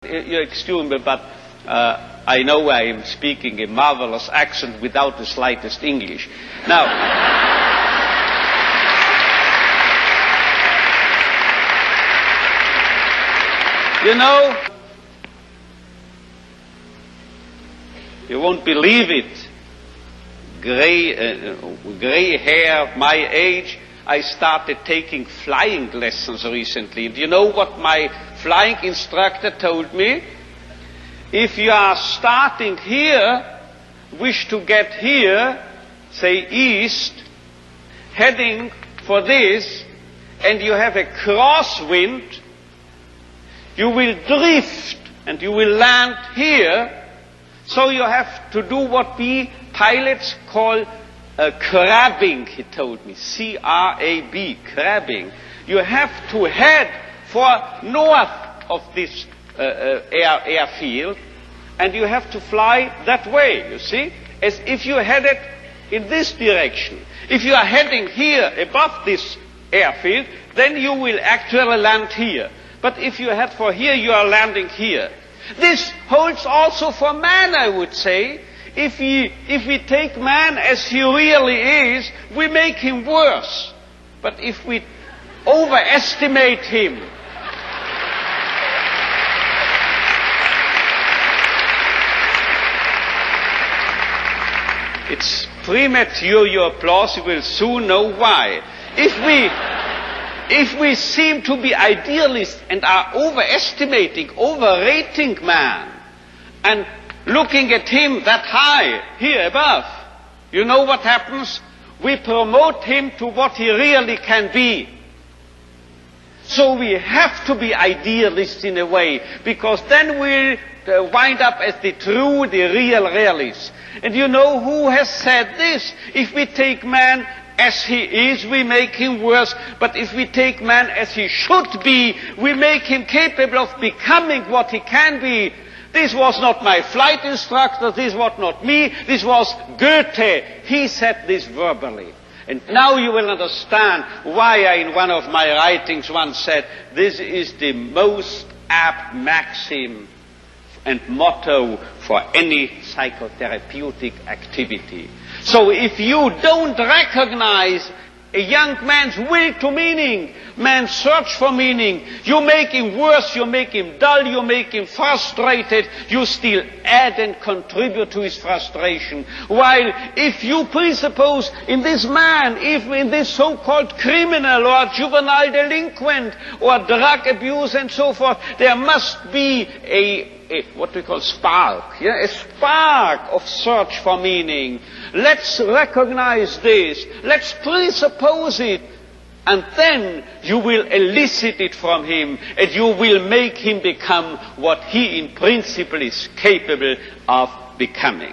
You excuse me, but I know I am speaking a marvelous accent without the slightest English. Now, you know, you won't believe it. Gray hair, my age, I started taking flying lessons recently. And you know what my flying instructor told me? If you are starting here, wish to get here, say east, heading for this, and you have a crosswind, you will drift and you will land here. So you have to do what we pilots call crabbing, he told me. C-R-A-B, crabbing. You have to head for north of this airfield, and you have to fly that way, you see, as if you headed in this direction. If you are heading here above this airfield, then you will actually land here. But if you head for here, you are landing here. This holds also for man, I would say. If we take man as he really is, we make him worse. But if we overestimate him, it's premature, your applause, you will soon know why. If we seem to be idealists and are overestimating, overrating man, and looking at him that high, here above, you know what happens? We promote him to what he really can be. So we have to be idealists in a way, because then we'll wind up as the real realists. And you know who has said this? If we take man as he is, we make him worse. But if we take man as he should be, we make him capable of becoming what he can be. This was not my flight instructor, this was not me, this was Goethe. He said this verbally. And now you will understand why I, in one of my writings, once said, this is the most apt maxim and motto for any psychotherapeutic activity. So if you don't recognize a young man's will to meaning, man's search for meaning, you make him worse, you make him dull, you make him frustrated, you still add and contribute to his frustration. While if you presuppose in this man, even in this so-called criminal or juvenile delinquent or drug abuse and so forth, there must be a what we call spark, a spark of search for meaning. Let's recognize this, let's presuppose it, and then you will elicit it from him, and you will make him become what he in principle is capable of becoming.